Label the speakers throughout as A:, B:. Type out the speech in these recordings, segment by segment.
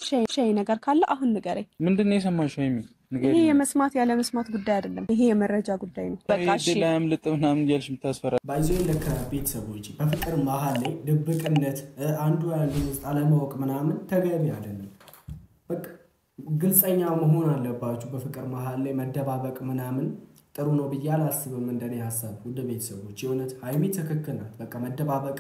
A: ሸይ ነገር ካለ አሁን ንገረኝ።
B: ምንድነው የሰማሽው? ሀይሚ ንገረኝ።
A: ይሄ የመስማት ያለ መስማት ጉዳይ አይደለም። ይሄ የመረጃ ጉዳይ ነው። በቃ እሺ
B: ላም ልጥምናም እያልሽ የምታስፈራ
C: ባይዞይ ለካ ቤተሰቦች በፍቅር መሀል ላይ ድብቅነት አንዱ ውስጥ አለማወቅ ምናምን ተገቢ አይደለም። በቃ ግልጸኛ መሆን አለባችሁ። በፍቅር መሀል ላይ መደባበቅ ምናምን ጥሩ ነው ብዬ አላስብም። እንደኔ ሐሳብ ውድ ቤተሰቦች የእውነት ሀይሚ ትክክል ናት። በቃ መደባበቅ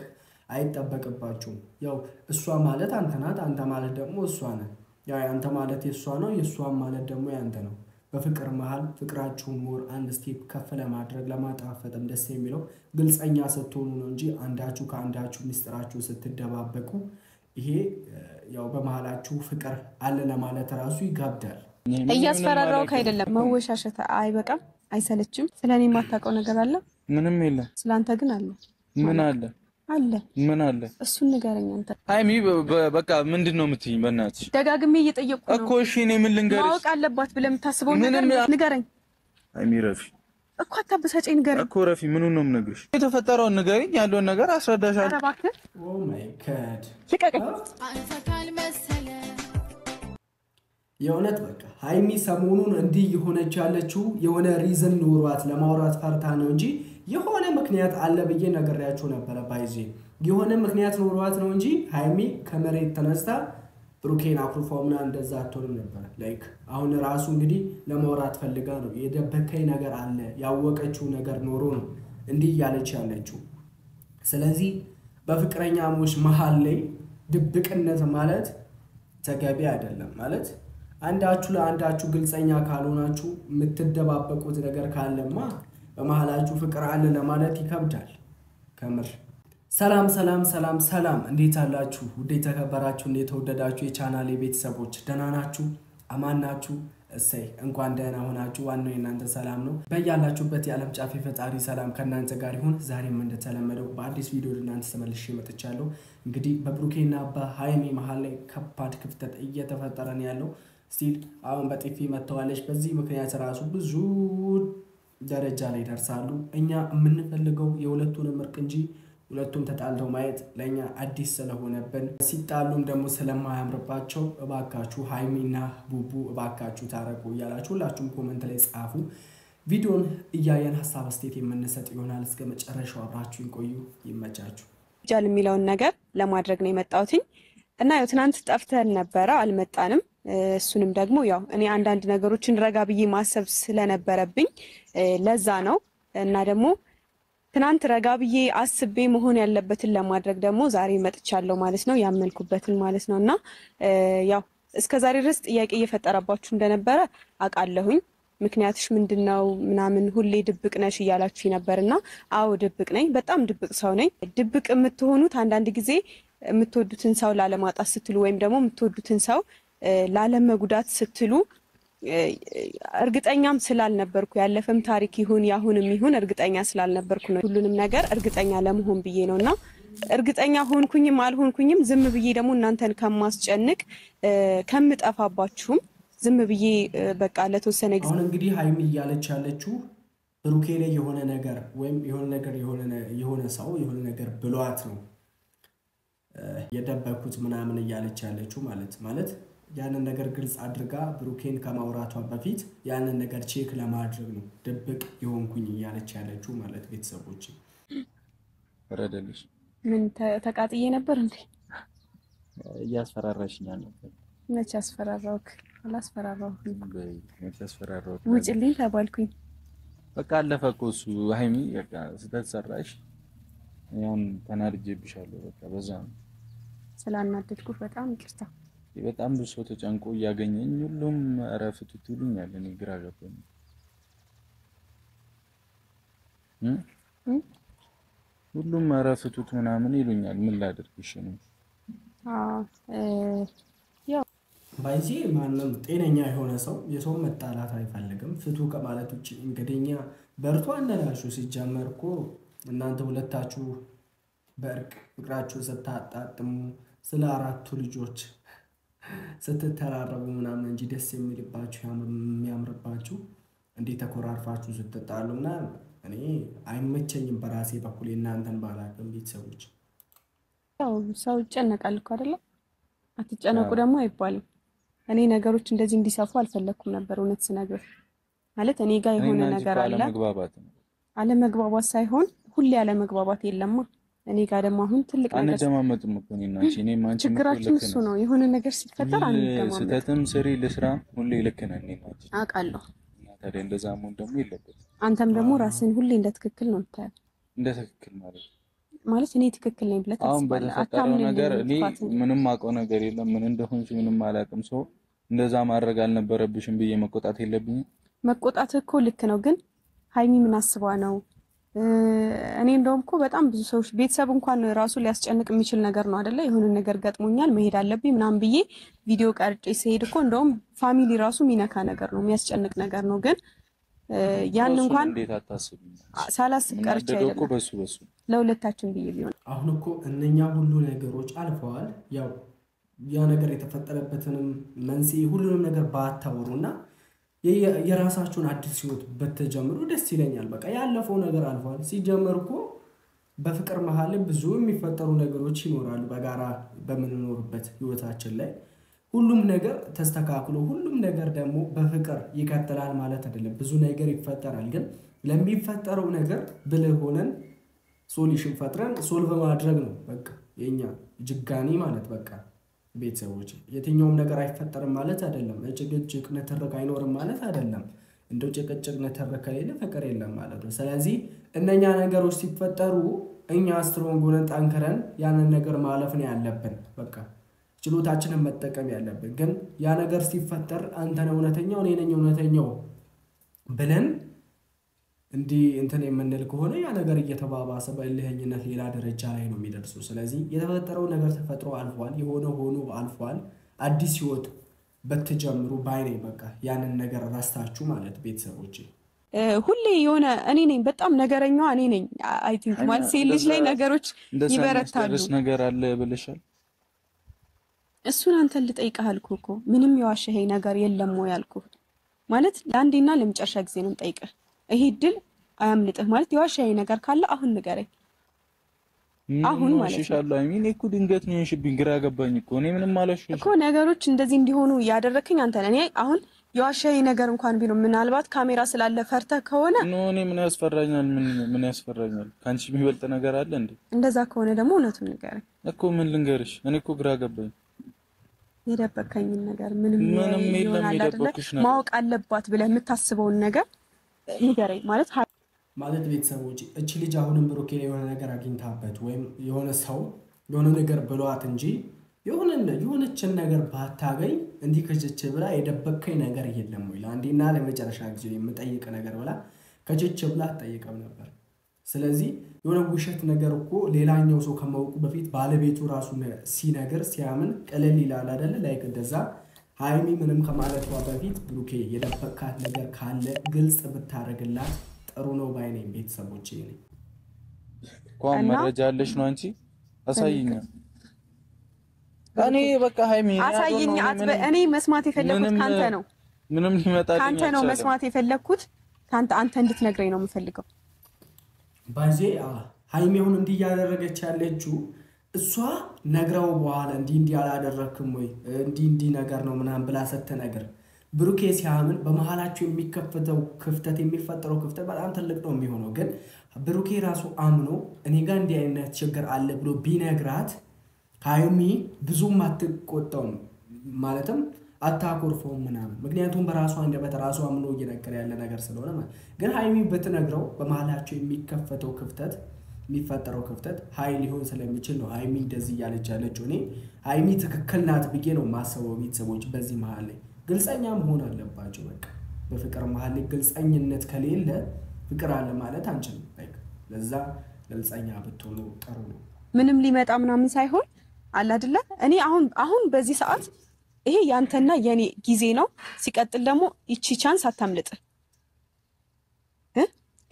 C: አይጠበቅባችሁም። ያው እሷ ማለት አንተ ናት፣ አንተ ማለት ደግሞ እሷ ነህ። ያው አንተ ማለት የእሷ ነው፣ የእሷም ማለት ደግሞ ያንተ ነው። በፍቅር መሃል ፍቅራችሁን ሞር አንድ ስቴፕ ከፍ ለማድረግ ለማጣፈጥም ደስ የሚለው ግልጸኛ ስትሆኑ ነው እንጂ አንዳችሁ ከአንዳችሁ ሚስጥራችሁ ስትደባበቁ ይሄ ያው በመሃላችሁ ፍቅር አለ ለማለት ራሱ ይጋብዳል።
A: እያስፈራራውክ አይደለም። መወሻሸት አይበቃም? አይሰለችም? ስለኔ የማታውቀው ነገር አለ?
B: ምንም የለም።
A: ስላንተ ግን አለ።
B: ምን አለ?
A: አለ።
B: ምን አለ?
A: እሱን ንገረኝ አንተ።
B: ሀይሚ በቃ ምንድነው የምትይኝ? በእናትሽ
A: ደጋግሜ እየጠየቅኩ ነው
B: እኮ። እሺ እኔ ምን ልንገርሽ?
A: ማወቅ አለባት ብለህ የምታስበው ነገር ንገረኝ
B: ሀይሚ። ረፊ
A: እኮ አታበሳጨኝ፣ ንገረኝ
B: እኮ ረፊ። ምኑን ነው የምነግርሽ? የተፈጠረውን ንገረኝ፣ ያለውን ነገር አስረዳሻለሁ።
A: ኧረ እባክህ
C: ኦ ማይ ጋድ
A: ልቀቀኝ።
D: አንፈካል መሰለ
C: የእውነት በቃ ሀይሚ ሰሞኑን እንዲህ የሆነች ያለችው የሆነ ሪዝን ኖሯት ለማውራት ፈርታ ነው እንጂ የሆነ ምክንያት አለ ብዬ ነገርያችሁ ነበረ። ባይዜ የሆነ ምክንያት ኖሯት ነው እንጂ ሀይሚ ከመሬት ተነስታ ብሩኬን አኩርፋው ምናምን እንደዛ አትሆንም ነበር። ላይክ አሁን ራሱ እንግዲህ ለማውራት ፈልጋ ነው። የደበከኝ ነገር አለ ያወቀችው ነገር ኖሮ ነው እንዲህ እያለች ያለችው። ስለዚህ በፍቅረኛሞች መሀል ላይ ድብቅነት ማለት ተገቢ አይደለም። ማለት አንዳችሁ ለአንዳችሁ ግልጸኛ ካልሆናችሁ የምትደባበቁት ነገር ካለማ በመሃላችሁ ፍቅር አለ ለማለት ይከብዳል ከምር። ሰላም ሰላም ሰላም ሰላም፣ እንዴት አላችሁ? ውድ የተከበራችሁ እንዴት ተወደዳችሁ የቻናሌ ቤተሰቦች ደህና ናችሁ? አማን ናችሁ? እሰይ እንኳን ደህና ሆናችሁ። ዋናው የእናንተ ሰላም ነው። በያላችሁበት የዓለም ጫፍ ፈጣሪ ሰላም ከእናንተ ጋር ይሁን። ዛሬም እንደተለመደው በአዲስ ቪዲዮ እናንተ ተመልሼ መጥቻለሁ። እንግዲህ በብሩኬና በሀይሚ መሀል ላይ ከባድ ክፍተት እየተፈጠረ ነው ያለው። ስቲል አሁን በጥፊ መተዋለች። በዚህ ምክንያት ራሱ ብዙ ደረጃ ላይ ደርሳሉ። እኛ የምንፈልገው የሁለቱንም እርቅ እንጂ ሁለቱም ተጣልተው ማየት ለኛ አዲስ ስለሆነብን ሲጣሉም ደግሞ ስለማያምርባቸው እባካችሁ ሀይሚና ቡቡ እባካችሁ ታረቁ እያላችሁ ሁላችሁም ኮሜንት ላይ ጻፉ። ቪዲዮን እያየን ሐሳብ አስተያየት የምንሰጥ ይሆናል። እስከ መጨረሻው አብራችሁን ቆዩ። ይመቻችሁ።
A: ጃል የሚለውን ነገር ለማድረግ ነው የመጣሁት እና ያው ትናንት ጠፍተን ነበረ፣ አልመጣንም። እሱንም ደግሞ ያው እኔ አንዳንድ ነገሮችን ረጋ ብዬ ማሰብ ስለነበረብኝ ለዛ ነው። እና ደግሞ ትናንት ረጋ ብዬ አስቤ መሆን ያለበትን ለማድረግ ደግሞ ዛሬ መጥቻለሁ ማለት ነው፣ ያመልኩበትን ማለት ነው። እና ያው እስከዛሬ ድረስ ጥያቄ እየፈጠረባችሁ እንደነበረ አውቃለሁኝ። ምክንያትሽ ምንድነው ምናምን ሁሌ ድብቅ ነሽ እያላችሁ ነበርና አዎ ድብቅ ነኝ፣ በጣም ድብቅ ሰው ነኝ። ድብቅ የምትሆኑት አንዳንድ ጊዜ የምትወዱትን ሰው ላለማጣት ስትሉ ወይም ደግሞ የምትወዱትን ሰው ላለመጉዳት ስትሉ እርግጠኛም ስላልነበርኩ ያለፈም ታሪክ ይሁን ያሁንም ይሁን እርግጠኛ ስላልነበርኩ ነው ሁሉንም ነገር እርግጠኛ ለመሆን ብዬ ነውና እርግጠኛ ሆንኩኝም አልሆንኩኝም ዝም ብዬ ደግሞ እናንተን ከማስጨንቅ ከምጠፋባችሁም ዝም ብዬ በቃ ለተወሰነ ጊዜ
C: አሁን እንግዲህ ሀይሚ እያለች ያለችው ብሩኬ ላይ የሆነ ነገር ወይም የሆነ ሰው የሆነ ነገር ብሏት ነው የደበኩት ምናምን እያለች ያለችው ማለት ያንን ነገር ግልጽ አድርጋ ብሩኬን ከማውራቷ በፊት ያንን ነገር ቼክ ለማድረግ ነው ድብቅ የሆንኩኝ እያለች ያለችው ማለት ቤተሰቦች።
B: ወረደልሽ
A: ምን ተቃጥዬ ነበር እንዴ?
B: እያስፈራራሽኝ ነበር።
A: መቼ አስፈራራውክ? አላስፈራራውኩም።
B: መቼ አስፈራራውክ?
A: ውጭልኝ ተባልኩኝ።
B: በቃ አለፈ እኮ እሱ። ሀይሚ በቃ ስተሰራሽ ያን ተናድጄብሻለሁ። በቃ በዛ ነው
A: ስላናደድኩ በጣም ይቅርታ።
B: በጣም ብዙ ሰው ተጨንቆ እያገኘኝ ሁሉም አረፍቱት ይሉኛል። እኔ ግራ ገባኝ። ሁሉም አረፍቱት ምናምን ይሉኛል። ምን ላድርግሽ ነው?
A: ያው
C: ባይዚ ማንም ጤነኛ የሆነ ሰው የሰው መጣላት አይፈልግም ፍቱ ከማለት ውጪ። እንግዲህኛ በርቷ እንደላችሁ ሲጀመር እኮ እናንተ ሁለታችሁ በእርቅ ፍቅራችሁ ስታጣጥሙ ስለ አራቱ ልጆች ስትተራረቡ ምናምን እንጂ ደስ የሚልባችሁ የሚያምርባችሁ እንዴት ተኮራርፋችሁ ስትጣሉና እኔ አይመቸኝም በራሴ በኩል እናንተን ባላቀም ቤተሰቦች።
A: ያው ሰው ይጨነቃል እኮ አይደለ? አትጨነቁ ደግሞ አይባልም። እኔ ነገሮች እንደዚህ እንዲሰፉ አልፈለኩም ነበር እውነት ስነግር ማለት እኔ ጋር የሆነ ነገር አለ አለመግባባት ሳይሆን ሁሌ አለመግባባት የለማ እኔ ጋር ደግሞ አሁን ትልቅ ነገር
B: አንደማመጥም እኮ እኔና አንቺ እኔ ማንቺ
A: ችግራችን እሱ ነው የሆነ ነገር ሲፈጠር አንደማመጥ
B: ስተትም ስሪ ለስራ ሁሌ ልክ ነን እኔና አንቺ
A: አውቃለሁ
B: ታዲያ እንደዛ መሆን ደግሞ የለበትም
A: አንተም ደግሞ ራስን ሁሌ እንደ ትክክል ነው የምታየው
B: እንደ ትክክል
A: ማለት እኔ ትክክል ነኝ ብለህ ታስባለህ
B: አታምንም ነገር እኔ ምንም አውቀው ነገር የለም ምን እንደሆንሽ ምንም አላውቅም ሰው እንደዛ ማድረግ አልነበረብሽም ብዬ መቆጣት የለብኝም መቆጣት
A: እኮ ልክ ነው ግን ሃይሚ ምን አስባ ነው እኔ እንደውም እኮ በጣም ብዙ ሰዎች ቤተሰብ እንኳን ራሱ ሊያስጨንቅ የሚችል ነገር ነው አይደለ የሆነ ነገር ገጥሞኛል መሄድ አለብኝ ምናምን ብዬ ቪዲዮ ቀርጬ ሲሄድ እኮ እንደውም ፋሚሊ ራሱ ሚነካ ነገር ነው የሚያስጨንቅ ነገር ነው ግን ያን እንኳን
B: እንዴት አታስብኝ
A: ሳላስብ ቀርጬ አይደለም
B: እኮ በሱ
A: ለሁለታችን ብዬ ቢሆን
C: አሁን እኮ እነኛ ሁሉ ነገሮች አልፈዋል ያው ያ ነገር የተፈጠረበትንም መንስኤ ሁሉንም ነገር ባታወሩና የራሳችሁን አዲስ ህይወት በተጀምሩ ደስ ይለኛል በቃ ያለፈው ነገር አልፏል ሲጀመር እኮ በፍቅር መሃል ብዙ የሚፈጠሩ ነገሮች ይኖራሉ በጋራ በመኖርበት ህይወታችን ላይ ሁሉም ነገር ተስተካክሎ ሁሉም ነገር ደግሞ በፍቅር ይቀጥላል ማለት አይደለም ብዙ ነገር ይፈጠራል ግን ለሚፈጠረው ነገር ብልህ ሆነን ሶሉሽን ፈጥረን ሶልቭ ማድረግ ነው በቃ የኛ ጅጋኒ ማለት በቃ ቤተሰቦች የትኛውም ነገር አይፈጠርም ማለት አይደለም ጭቅጭቅ ነተረክ አይኖርም ማለት አይደለም እንደው ጭቅጭቅ ነተረክ ከሌለ ፍቅር የለም ማለት ነው ስለዚህ እነኛ ነገሮች ሲፈጠሩ እኛ ስትሮንግ ሆነን ጠንክረን ያንን ነገር ማለፍ ነው ያለብን በቃ ችሎታችንን መጠቀም ያለብን ግን ያ ነገር ሲፈጠር አንተ ነህ እውነተኛው እኔ ነኝ እውነተኛው ብለን እንዲ እንትን የምንል ከሆነ ያ ነገር እየተባባሰ በእልህኝነት ሌላ ደረጃ ላይ ነው የሚደርሰው ስለዚህ የተፈጠረው ነገር ተፈጥሮ አልፏል የሆነ ሆኖ አልፏል አዲስ ህይወት በተጀምሩ ባይኔ በቃ ያንን ነገር ራስታችሁ ማለት ቤተሰቦች
A: ሁሌ የሆነ እኔ ነኝ በጣም ነገረኛዋ እኔ ነኝ አይ ቲንክ ማለት ሴልጅ ላይ ነገሮች ይበረታሉ
B: እንደዚህ ነገር አለ ብለሻል
A: እሱን አንተ ልጠይቅህ አልኩህ እኮ ምንም የዋሸኸኝ ነገር የለም ወይ አልኩህ ማለት ለአንዴና ለመጨረሻ ጊዜ ነው የምጠይቅህ ይሄ ድል አያምልጥህ ማለት የዋሸኸኝ ነገር ካለ አሁን ንገረኝ አሁን ማለት
B: ነው አይ ሚን እኮ ድንገት ነው የሽብኝ ግራ ገባኝ እኮ እኔ ምንም አላልሽም
A: እኮ ነገሮች እንደዚህ እንዲሆኑ ያደረከኝ አንተ ነህ እኔ አሁን የዋሸኸኝ ነገር እንኳን ቢኖር ምናልባት ካሜራ ስላለ ፈርተህ ከሆነ
B: እኔ ምን ያስፈራኛል ካንቺ የሚበልጥ ነገር አለ እንዴ
A: እንደዛ ከሆነ ደግሞ እውነቱን ንገረኝ
B: እኮ ምን ልንገርሽ እኔ እኮ ግራ ገባኝ
A: የደበከኝ ነገር ምንም የለም የደበክሽ ነገር ማወቅ አለባት ብለህ የምታስበውን ነገር ንገረኝ ማለት
C: ቤተሰቦች እቺ ልጅ አሁንም ብሩኬ ላይ የሆነ ነገር አግኝታበት ወይም የሆነ ሰው የሆነ ነገር ብሏት እንጂ የሆነችን ነገር ባታገኝ እንዲህ ከቸች ብላ የደበከኝ ነገር የለም ወይ ለአንዴና ለመጨረሻ ጊዜ የምጠይቅ ነገር ብላ ከቸች ብላ አትጠይቅም ነበር ስለዚህ የሆነ ውሸት ነገር እኮ ሌላኛው ሰው ከማውቁ በፊት ባለቤቱ ራሱ ሲነገር ሲያምን ቀለል ይላል አይደል ላይክ እንደዛ ሃይሚ ምንም ከማለቷ በፊት ብሩኬ የደበካት ነገር ካለ ግልጽ ብታረግላት ጥሩ ነው ባይኔ ቤተሰቦቼ ነኝ
B: ቆም መረጃ አለሽ ነው አንቺ አሳይኛ እኔ በቃ ሃይሚ
A: አሳይኝ እኔ መስማት የፈለኩት ካንተ ነው
B: ምንም ሊመጣልኝ
A: ካንተ ነው መስማት የፈለኩት አንተ እንድትነግረኝ ነው የምፈልገው
C: ባዜ ሃይሚ አሁን እንዲህ ያደረገች ያለችው እሷ ነግራው በኋላ እንዲህ ያላደረክም ወይ እንዲህ ነገር ነው ምናምን ብላ ሰተነገር ብሩኬ ሲያምን በመሃላቸው የሚከፈተው ክፍተት የሚፈጠረው ክፍተት በጣም ትልቅ ነው የሚሆነው ግን ብሩኬ ራሱ አምኖ እኔ ጋር እንዲህ አይነት ችግር አለ ብሎ ቢነግራት ሃይሚ ብዙም አትቆጣውም ማለትም አታኮርፈውም ምናምን ምክንያቱም በራሷ እንደበት ራሷ አምኖ እየነገረ ያለ ነገር ስለሆነ ማለት ግን ሃይሚ ብትነግረው በመሃላቸው የሚከፈተው ክፍተት የሚፈጠረው ክፍተት ኃይል ሊሆን ስለሚችል ነው ሃይሚ እንደዚህ ያለች ያለችው እኔ ሃይሚ ትክክል ናት ብዬ ነው ማሰበው ቤተሰቦች በዚህ መሃል ላይ ግልጸኛ መሆን አለባቸው በቃ በፍቅር መሃል ላይ ግልጸኝነት ከሌለ ፍቅር አለ ማለት አንችልም ላይክ ለዛ ግልጸኛ ብትሆኑ ጥሩ ነው
A: ምንም ሊመጣ ምናምን ሳይሆን አለ አይደለ እኔ አሁን በዚህ ሰዓት ይሄ ያንተና የኔ ጊዜ ነው ሲቀጥል ደግሞ እቺ ቻንስ አታምልጥ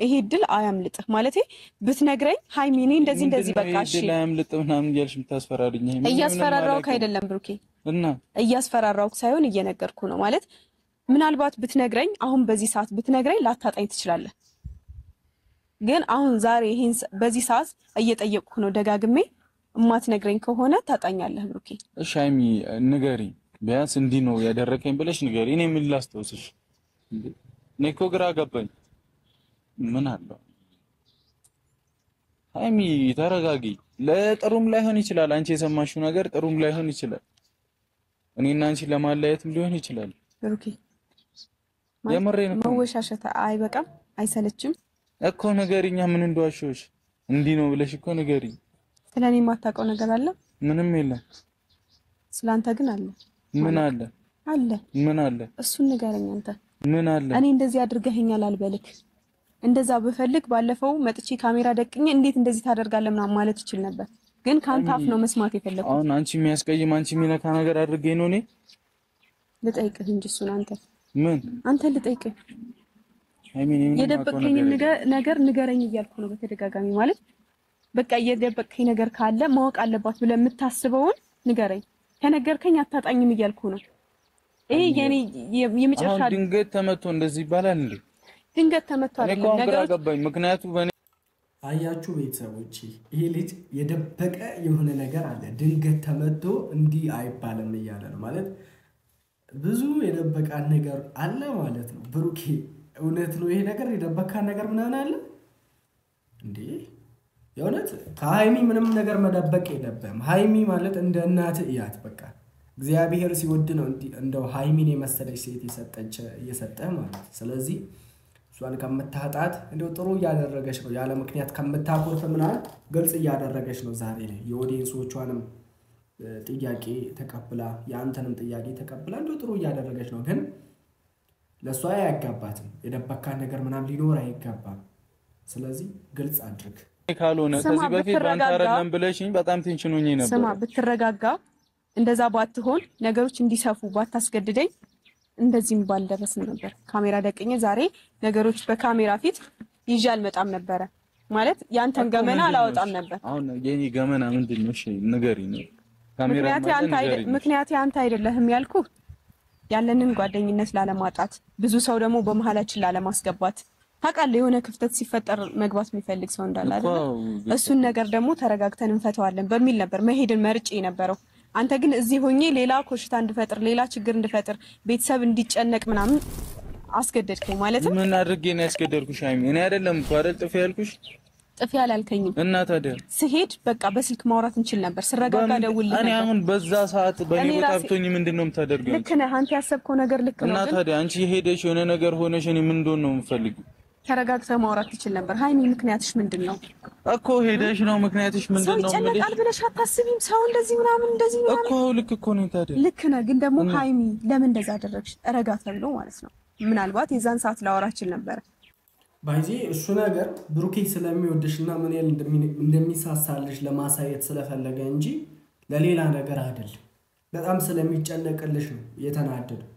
A: ይሄ ድል አያምልጥህ ማለት ብትነግረኝ ሃይሚ እኔ እንደዚህ በቃ እሺ
B: ድል አያምልጥ ምናምን እያልሽ የምታስፈራሪኝ ሃይሚ
A: እያስፈራራውክ አይደለም ብሩኬ
B: እና
A: እያስፈራራውክ ሳይሆን እየነገርኩ ነው ማለት ምናልባት ብትነግረኝ አሁን በዚህ ሰዓት ብትነግረኝ ላታጣኝ ትችላለህ ግን አሁን ዛሬ ይሄን በዚህ ሰዓት እየጠየቅኩ ነው ደጋግሜ እማትነግረኝ ከሆነ ታጣኛለህ ብሩኬ።
B: እሺ ሃይሚ ንገሪኝ፣ ቢያንስ እንዲህ ነው ያደረከኝ ብለሽ ንገሪ። እኔ ምን ላስታውስሽ? እኔ እኮ ግራ ገባኝ። ምን አለው? ሃይሚ ተረጋጊ። ለጥሩም ላይሆን ይችላል፣ አንቺ የሰማሽው ነገር ጥሩም ላይሆን ይችላል። እኔና አንቺ ለማለያየትም ሊሆን ይችላል።
A: ብሩኬ
B: የምሬን ነው።
A: መወሻሸት አይበቃም? አይሰለችም
B: እኮ ንገሪኛ፣ ምን እንደዋሸሁሽ እንዲህ ነው ብለሽ እኮ ንገሪኝ።
A: ስለኔ የማታውቀው ነገር አለ?
B: ምንም የለም።
A: ስላንተ ግን አለ።
B: ምን አለ?
A: አለ።
B: ምን አለ?
A: እሱን ንገረኝ አንተ።
B: ምን አለ?
A: እኔ እንደዚህ አድርገኸኛል አልበልክ። እንደዛ በፈልግ ባለፈው መጥቼ ካሜራ ደቅኜ እንዴት እንደዚህ ታደርጋለህ ምናምን ማለት ይችል ነበር፣ ግን ካንተ አፍ ነው መስማት የፈለኩት።
B: አሁን አንቺ የሚያስቀይም አንቺ የሚነካ ነገር አድርገኝ ነው እኔ
A: ልጠይቅህ እንጂ እሱን አንተ ልጠይቅህ። የደበቀኝ ነገር ንገረኝ እያልኩ ነው በተደጋጋሚ። ማለት በቃ የደበቀኝ ነገር ካለ ማወቅ አለባት ብለህ የምታስበውን ንገረኝ። ከነገርከኝ አታጣኝም እያልኩ ነው። ይሄ የኔ የመጨረሻ
B: ድንገት ተመቶ እንደዚህ ይባላል እንዴ?
A: ድንገት ተመቶ አይደለም
B: ነገር ገባኝ። ምክንያቱም በኔ
C: አያችሁ ቤተሰቦች፣ ይሄ ልጅ የደበቀ የሆነ ነገር አለ። ድንገት ተመቶ እንዲህ አይባልም እያለ ነው ማለት ብዙ የደበቃን ነገር አለ ማለት ነው። ብሩኬ እውነት ነው ይሄ ነገር የደበቃን ነገር ምናምን አለ እንዴ? የእውነት ከሃይሚ ምንም ነገር መደበቅ የለብህም። ሃይሚ ማለት እንደ እናት እያት በቃ እግዚአብሔር ሲወድ ነው እንደው ሃይሚን የመሰለች ሴት እየሰጠህ ማለት። ስለዚህ እሷን ከምታጣት እንደው ጥሩ እያደረገች ነው፣ ያለ ምክንያት ከምታኮርፍ ምናምን ግልጽ እያደረገች ነው። ዛሬ ላይ የኦዲየንሶቿንም ጥያቄ ተቀብላ የአንተንም ጥያቄ ተቀብላ እንደው ጥሩ እያደረገች ነው። ግን ለሷ አያጋባትም፣ የደበካን ነገር ምናምን ሊኖር አይጋባም። ስለዚህ ግልጽ አድርግ።
B: ካልሆነ ከዚህ በፊት ባንተ አይደለም ብለሽኝ በጣም ቴንሽኖኝ ነበር።
A: ስማ ብትረጋጋ እንደዛ ባትሆን ነገሮች እንዲሰፉ ባታስገድደኝ እንደዚህም ባልደረስን ነበር። ካሜራ ደቅኜ ዛሬ ነገሮች በካሜራ ፊት ይዤ አልመጣም ነበር ማለት ያንተን ገመና አላወጣም ነበር።
B: አሁን የኔ ገመና ምንድነው? እሺ ንገሪኝ ነው። ካሜራ
A: ምክንያት አንተ አይደለህም ያልኩ ያለንን ጓደኝነት ላለማጣት፣ ብዙ ሰው ደግሞ በመሃላችን ላለማስገባት። ታውቃለህ የሆነ ክፍተት ሲፈጠር መግባት የሚፈልግ ሰው እንዳለ አይደል? እሱን ነገር ደግሞ ተረጋግተን እንፈታዋለን በሚል ነበር መሄድን መርጬ የነበረው። አንተ ግን እዚህ ሆኜ ሌላ ኮሽታ እንድፈጥር፣ ሌላ ችግር እንድፈጥር፣ ቤተሰብ እንዲጨነቅ ምናምን አስገደድከኝ ማለት ነው።
B: ምን አድርጌ ነው ያስገደድኩሽ? ሃይሚ እኔ አይደለም እኮ አይደል ጥፊ ያልኩሽ?
A: ጥፊ አላልከኝም።
B: እና ታዲያ
A: ስሄድ በቃ በስልክ ማውራት እንችል ነበር። ስረጋጋ ደውልልኝ ነበር።
B: እኔ አሁን በዛ ሰዓት በኔ ቦታ ብትሆኚ ምንድነው የምታደርገው?
A: ልክ ነህ አንተ ያሰብከው ነገር ልክ ነው።
B: እና ታዲያ አንቺ ሄደሽ የሆነ ነገር ሆነሽ እኔ ምን እንደሆነ ነው የምፈልጊው?
A: ተረጋግተህ ማውራት ትችል ነበር። ሃይሚ ምክንያትሽ ምንድነው?
B: እኮ ሄደሽ ነው ምክንያትሽ ምንድነው?
A: ሰው ይጨነቃል ብለሽ አታስቢም? ሰው እንደዚህ ምናምን
B: እኮ ልክ እኮ ነው። ታዲያ
A: ልክ ነህ፣ ግን ደግሞ ሃይሚ ለምን እንደዛ አደረግሽ? ረጋ ተብሎ ማለት ነው። ምናልባት የዛን ሰዓት ላወራችን ነበር።
C: ባይዚ እሱ ነገር ብሩኬ ስለሚወድሽና ምን ያህል እንደሚሳሳልሽ ለማሳየት ስለፈለገ እንጂ ለሌላ ነገር አይደለም። በጣም ስለሚጨነቅልሽ ነው የተናደደው።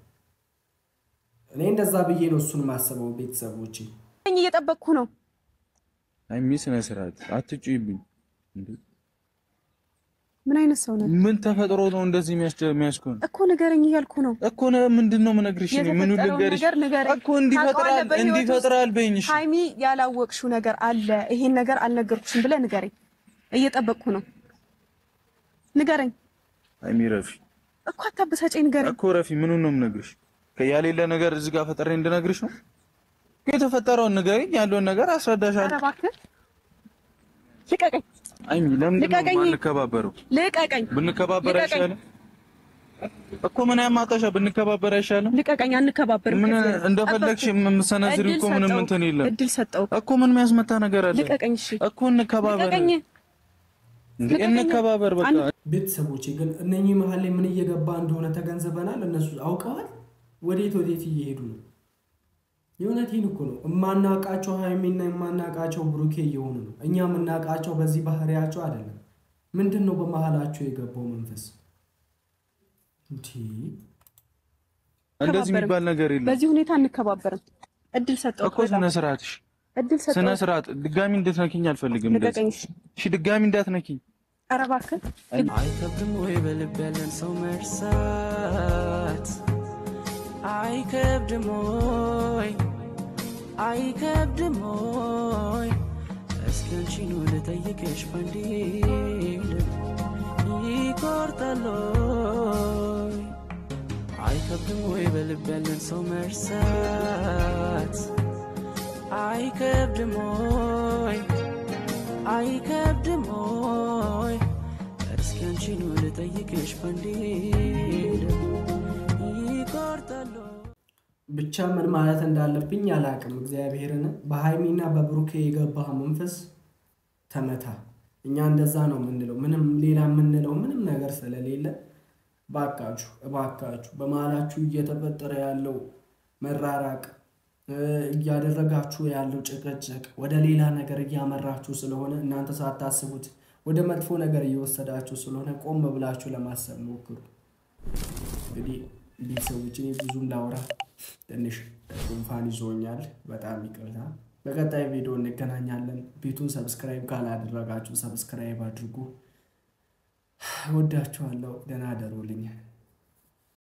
C: እኔ እንደዛ ብዬ ነው እሱን ማሰበው። ቤተሰቦቼ
A: እየጠበቅኩ ነው።
B: ሃይሚ ስነ ስርዓት አትጩይብኝ እንዴ!
A: ምን አይነት ሰው ነው?
B: ምን ተፈጥሮ ነው እንደዚህ የሚያስኮን?
A: እኮ ንገረኝ እያልኩ ነው
B: እኮ ምንድነው የምነግርሽ? ምን ልንገርሽ እኮ እንዲፈጥራል በይኝሽ።
A: ሃይሚ ያላወቅሽው ነገር አለ፣ ይሄን ነገር አልነገርኩሽም ብለህ ንገረኝ። እየጠበቅኩ ነው። ንገረኝ።
B: ሃይሚ ረፊ
A: እኮ አታበሳጨኝ። ንገረኝ
B: እኮ ረፊ። ምኑን ነው የምነግርሽ? ከያሌለ ነገር እዚህ ጋር ፈጥሬ እንድነግርሽ ነው? የተፈጠረውን ንገረኝ፣ ያለውን ነገር አስረዳሻለሁ።
A: ኧረ እባክህ ልቀቀኝ።
B: ሃይሚ ለምንድን ነው የማንከባበረው?
A: ልቀቀኝ።
B: ብንከባበር አይሻልም እኮ? ምን ያማጣሻ? ብንከባበር አይሻልም?
A: ልቀቀኝ። አንከባበርም።
B: ምን እንደፈለግሽ የምትሰነዝሪው እኮ ምንም እንትን የለም
A: እድል ሰጠው
B: እኮ። ምን የሚያስመታ ነገር አለ?
A: ልቀቀኝ። እሺ
B: እኮ እንከባበር እንከባበር በቃ።
C: ቤተሰቦቼ ግን እነኚህ መሀል ላይ ምን እየገባ እንደሆነ ተገንዝበናል። እነሱ አውቀዋል ወዴት እየሄዱ ነው። የእውነቴን እኮ ነው። የማናውቃቸው ሃይሚና የማናውቃቸው ብሩኬ እየሆኑ ነው። እኛ የምናውቃቸው በዚህ ባህሪያቸው አይደለም። ምንድን ነው በመሀላቸው የገባው መንፈስ?
B: እንደዚህ የሚባል ነገር የለም።
A: በዚህ ሁኔታ እንከባበርም። እድል ሰጠው
B: እኮ ስነ ስርዓትሽ፣ ስነ ስርዓት። ድጋሚ እንድትነኪኝ አልፈልግም። እሺ ድጋሚ እንዳትነኪኝ።
A: ኧረ እባክህ
E: አይከብድም ወይ በልብ ያለን ሰው መርሳት? አይከብድም ወይ እስኪ አንቺ ነው ልጠይቅሽ ፈንዲል ይቆርጣል አይከብድም ወይ በልብ ያለን ሰው መርሳት አይከብድም ወይ እስኪ አንቺ ነው ልጠይቅሽ ፈንዲል ይቆርጣል
C: ብቻ ምን ማለት እንዳለብኝ አላቅም እግዚአብሔርን በሃይሚና በብሩኬ የገባ መንፈስ ተመታ እኛ እንደዛ ነው ምንለው ምንም ሌላ ምንለው ምንም ነገር ስለሌለ ባካችሁ በመሃላችሁ እየተፈጠረ ያለው መራራቅ እያደረጋችሁ ያለው ጭቅጭቅ ወደ ሌላ ነገር እያመራችሁ ስለሆነ እናንተ ሳታስቡት ወደ መጥፎ ነገር እየወሰዳችሁ ስለሆነ ቆም ብላችሁ ለማሰብ ሞክሩ እንግዲህ ቢሰውጪ ብዙም ላውራ ትንሽ ጉንፋን ይዞኛል በጣም ይቅርታ በቀጣይ ቪዲዮ እንገናኛለን ቤቱን ሰብስክራይብ ካላደረጋችሁ ሰብስክራይብ አድርጉ ወዳችኋለሁ ደህና ደሩልኝ